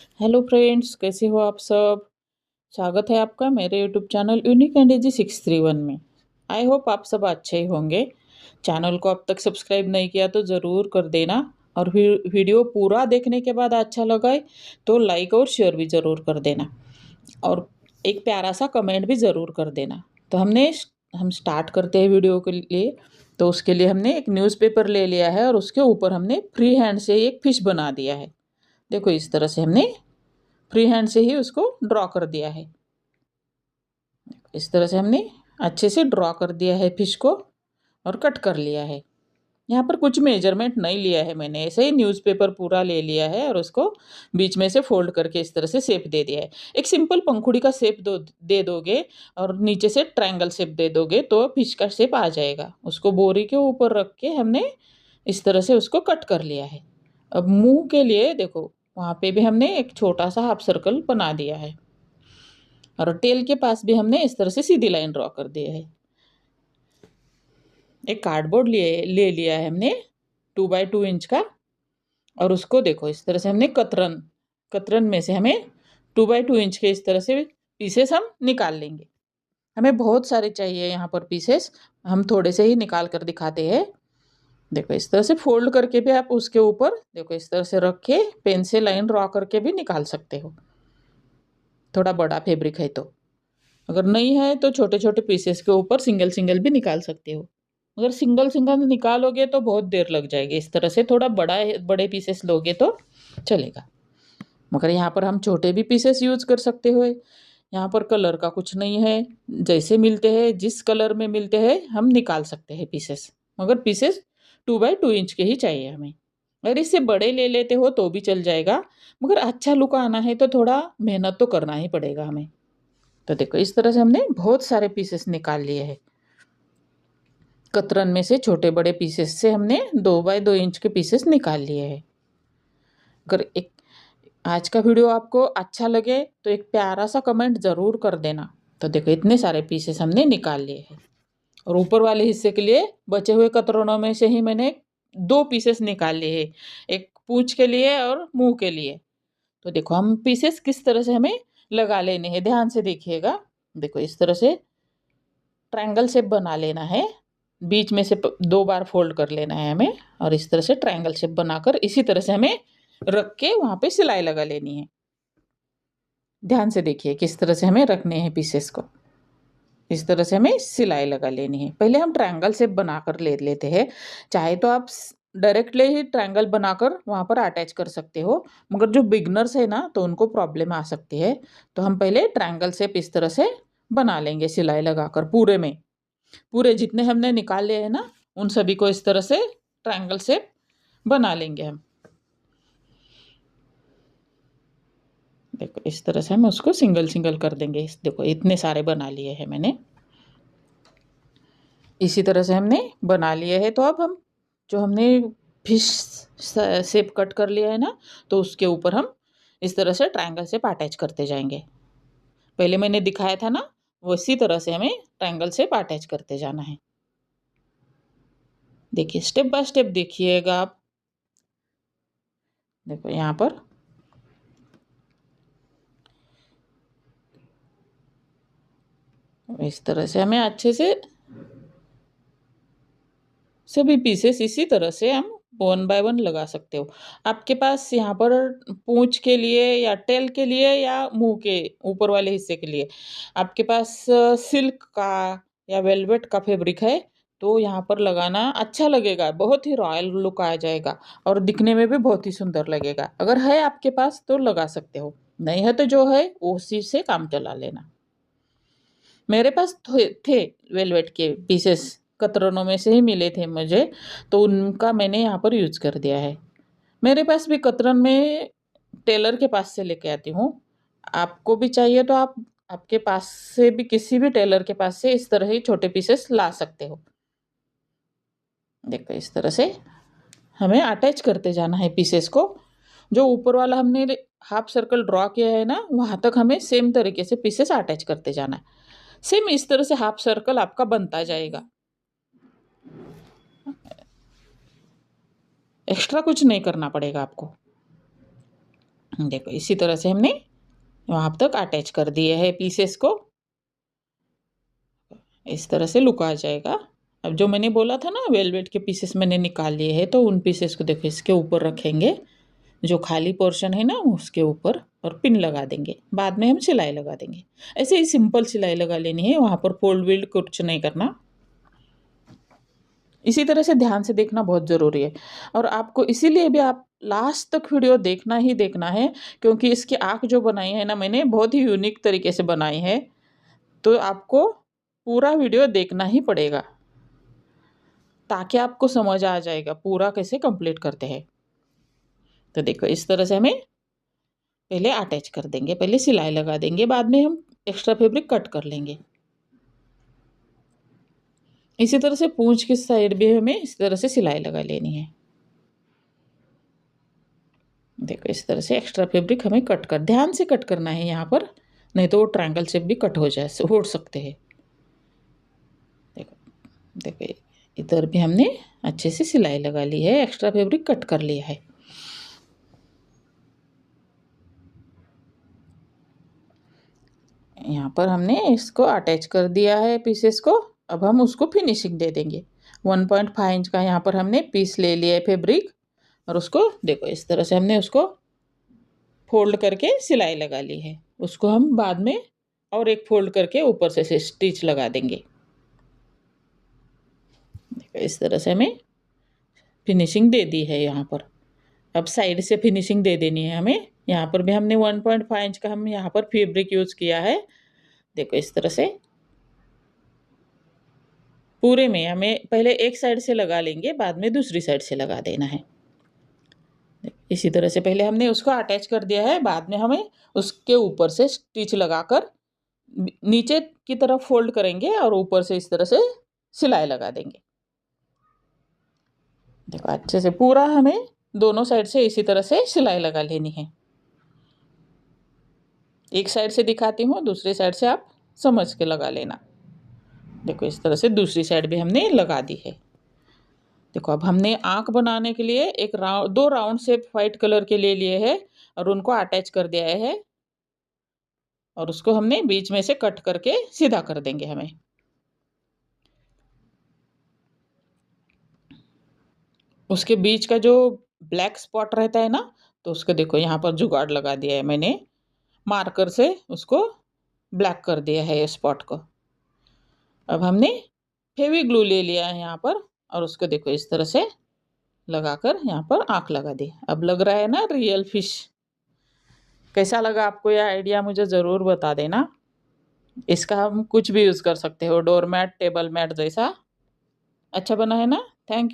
Hello friends, कैसे हो आप सब। स्वागत है आपका मेरे YouTube channel unique and easy 631 में। आई होप आप सब अच्छे ही होंगे। चैनल को अब तक सब्सक्राइब नहीं किया तो ज़रूर कर देना, और वीडियो पूरा देखने के बाद अच्छा लगा है तो लाइक और शेयर भी ज़रूर कर देना, और एक प्यारा सा कमेंट भी ज़रूर कर देना। तो हम स्टार्ट करते हैं वीडियो के लिए। तो उसके लिए हमने एक न्यूज़पेपर ले लिया है और उसके ऊपर हमने फ्री हैंड से एक फिश बना दिया है। देखो, इस तरह से हमने फ्री हैंड से ही उसको ड्रॉ कर दिया है। इस तरह से हमने अच्छे से ड्रॉ कर दिया है फिश को, और कट कर लिया है। यहाँ पर कुछ मेजरमेंट नहीं लिया है मैंने, ऐसे ही न्यूज़पेपर पूरा ले लिया है और उसको बीच में से फोल्ड करके इस तरह से शेप दे दिया है। एक सिंपल पंखुड़ी का शेप दे दोगे और नीचे से ट्रायंगल शेप दे दोगे तो फिश का शेप आ जाएगा। उसको बोरी के ऊपर रख के हमने इस तरह से उसको कट कर लिया है। अब मुंह के लिए देखो, वहाँ पे भी हमने एक छोटा सा हाफ सर्कल बना दिया है, और टेल के पास भी हमने इस तरह से सीधी लाइन ड्रॉ कर दी है। एक कार्डबोर्ड ले लिया है हमने 2x2 इंच का, और उसको देखो इस तरह से हमने कतरन कतरन में से हमें 2x2 इंच के इस तरह से पीसेस हम निकाल लेंगे। हमें बहुत सारे चाहिए यहाँ पर पीसेस, हम थोड़े से ही निकाल कर दिखाते हैं। देखो, इस तरह से फोल्ड करके भी आप उसके ऊपर देखो इस तरह से रख के पेन से लाइन ड्रॉ करके भी निकाल सकते हो, थोड़ा बड़ा फैब्रिक है तो। अगर नहीं है तो छोटे छोटे पीसेस के ऊपर सिंगल सिंगल भी निकाल सकते हो। अगर सिंगल सिंगल निकालोगे तो बहुत देर लग जाएगी। इस तरह से थोड़ा बड़े पीसेस लोगे तो चलेगा, मगर यहाँ पर हम छोटे भी पीसेस यूज कर सकते हो। यहाँ पर कलर का कुछ नहीं है, जैसे मिलते हैं जिस कलर में मिलते हैं हम निकाल सकते हैं पीसेस, मगर पीसेस 2x2 इंच के ही चाहिए हमें। अगर इससे बड़े ले लेते हो तो भी चल जाएगा, मगर अच्छा लुक आना है तो थोड़ा मेहनत तो करना ही पड़ेगा हमें। तो देखो, इस तरह से हमने बहुत सारे पीसेस निकाल लिए हैं। कतरन में से छोटे बड़े पीसेस से हमने 2x2 इंच के पीसेस निकाल लिए हैं। अगर एक आज का वीडियो आपको अच्छा लगे तो एक प्यारा सा कमेंट ज़रूर कर देना। तो देखो, इतने सारे पीसेस हमने निकाल लिए हैं, और ऊपर वाले हिस्से के लिए बचे हुए कतरनों में से ही मैंने 2 पीसेस निकाल लिए हैं, एक पूंछ के लिए और मुंह के लिए। तो देखो, हम पीसेस किस तरह से हमें लगा लेने हैं, ध्यान से देखिएगा। देखो, इस तरह से ट्रायंगल शेप बना लेना है, बीच में से 2 बार फोल्ड कर लेना है हमें, और इस तरह से ट्रायंगल शेप बनाकर इसी तरह से हमें रख के वहां पे सिलाई लगा लेनी है। ध्यान से देखिए किस तरह से हमें रखने हैं पीसेस को। इस तरह से हमें सिलाई लगा लेनी है। पहले हम ट्रायंगल शेप बनाकर ले लेते हैं। चाहे तो आप डायरेक्टली ही ट्रायंगल बनाकर वहां पर अटैच कर सकते हो, मगर जो बिगनर्स है ना तो उनको प्रॉब्लम आ सकती है। तो हम पहले ट्रायंगल शेप इस तरह से बना लेंगे सिलाई लगाकर। पूरे जितने हमने निकाले हैं ना, उन सभी को इस तरह से ट्रायंगल शेप बना लेंगे हम। देखो, इस तरह से हम उसको सिंगल सिंगल कर देंगे। देखो, इतने सारे बना लिए हैं मैंने। इसी तरह से हमने बना लिए है। तो अब हम जो हमने फिश शेप कट कर लिया है ना, तो उसके ऊपर हम इस तरह से ट्रायंगल शेप अटैच करते जाएंगे। पहले मैंने दिखाया था ना, उसी तरह से हमें ट्रायंगल शेप अटैच करते जाना है। देखिए, स्टेप बाय स्टेप देखिएगा आप। देखो, यहाँ पर इस तरह से हमें अच्छे से सभी पीसेस इसी तरह से हम 1 बाय 1 लगा सकते हो। आपके पास यहाँ पर पूंछ के लिए या टेल के लिए या मुंह के ऊपर वाले हिस्से के लिए आपके पास सिल्क का या वेलवेट का फैब्रिक है तो यहाँ पर लगाना अच्छा लगेगा, बहुत ही रॉयल लुक आ जाएगा, और दिखने में भी बहुत ही सुंदर लगेगा। अगर है आपके पास तो लगा सकते हो, नहीं है तो जो है उसी से काम चला लेना। मेरे पास थे वेलवेट के पीसेस, कतरनों में से ही मिले थे मुझे, तो उनका मैंने यहाँ पर यूज कर दिया है। मेरे पास भी कतरन में टेलर के पास से लेके आती हूँ। आपको भी चाहिए तो आप आपके पास से भी किसी भी टेलर के पास से इस तरह ही छोटे पीसेस ला सकते हो। देखो, इस तरह से हमें अटैच करते जाना है पीसेस को। जो ऊपर वाला हमने हाफ सर्कल ड्रॉ किया है ना, वहां तक हमें सेम तरीके से पीसेस अटैच करते जाना है। सेम इस तरह से हाफ सर्कल आपका बनता जाएगा। एक्स्ट्रा कुछ नहीं करना पड़ेगा आपको। देखो इसी तरह से हमने वहाँ तक अटैच कर दिए है पीसेस को। इस तरह से लुक आ जाएगा। अब जो मैंने बोला था ना वेलवेट के पीसेस मैंने निकाल लिए हैं, तो उन पीसेस को देखो इसके ऊपर रखेंगे, जो खाली पोर्शन है ना उसके ऊपर, और पिन लगा देंगे। बाद में हम सिलाई लगा देंगे। ऐसे ही सिंपल सिलाई लगा लेनी है, वहाँ पर फोल्ड विल्ड कुछ नहीं करना। इसी तरह से ध्यान से देखना बहुत ज़रूरी है। और आपको इसीलिए भी आप लास्ट तक वीडियो देखना ही देखना है, क्योंकि इसकी आँख जो बनाई है ना मैंने, बहुत ही यूनिक तरीके से बनाई है। तो आपको पूरा वीडियो देखना ही पड़ेगा, ताकि आपको समझ आ जाएगा पूरा कैसे कंप्लीट करते हैं। तो देखो इस तरह से हमें पहले अटैच कर देंगे, पहले सिलाई लगा देंगे, बाद में हम एक्स्ट्रा फैब्रिक कट कर लेंगे। इसी तरह से पूंछ की साइड भी हमें इस तरह से सिलाई लगा लेनी है। देखो इस तरह से एक्स्ट्रा फैब्रिक हमें कट कर, ध्यान से कट करना है यहाँ पर, नहीं तो वो ट्रायंगल शेप भी कट हो सकते हैं। देखो देखो इधर भी हमने अच्छे से सिलाई लगा ली है, एक्स्ट्रा फैब्रिक कट कर लिया है। यहाँ पर हमने इसको अटैच कर दिया है पीसेस को। अब हम उसको फिनिशिंग दे देंगे। 1.5 इंच का यहाँ पर हमने पीस ले लिया है फैब्रिक, और उसको देखो इस तरह से हमने उसको फोल्ड करके सिलाई लगा ली है। उसको हम बाद में और एक फोल्ड करके ऊपर से स्टिच लगा देंगे। देखो इस तरह से हमें फिनिशिंग दे दी है यहाँ पर। अब साइड से फिनिशिंग दे देनी है हमें। यहाँ पर भी हमने 1.5 इंच का हम यहाँ पर फैब्रिक यूज़ किया है। देखो इस तरह से पूरे में हमें पहले एक साइड से लगा लेंगे, बाद में दूसरी साइड से लगा देना है। इसी तरह से पहले हमने उसको अटैच कर दिया है, बाद में हमें उसके ऊपर से स्टिच लगाकर नीचे की तरफ फोल्ड करेंगे और ऊपर से इस तरह से सिलाई लगा देंगे। देखो अच्छे से पूरा हमें दोनों साइड से इसी तरह से सिलाई लगा लेनी है। एक साइड से दिखाती हूँ, दूसरी साइड से आप समझ के लगा लेना। देखो इस तरह से दूसरी साइड भी हमने लगा दी है। देखो अब हमने आँख बनाने के लिए दो राउंड शेप वाइट कलर के ले लिए हैं और उनको अटैच कर दिया है, और उसको हमने बीच में से कट करके सीधा कर देंगे हमें। उसके बीच का जो ब्लैक स्पॉट रहता है ना, तो उसको देखो यहाँ पर जुगाड़ लगा दिया है मैंने, मार्कर से उसको ब्लैक कर दिया है ये स्पॉट को। अब हमने फेवी ग्लू ले लिया है यहाँ पर, और उसको देखो इस तरह से लगाकर यहाँ पर आँख लगा दी। अब लग रहा है ना रियल फिश। कैसा लगा आपको यह आइडिया, मुझे ज़रूर बता देना। इसका हम कुछ भी यूज़ कर सकते हो, डोरमैट, टेबल मैट जैसा। अच्छा बना है ना? Thank you.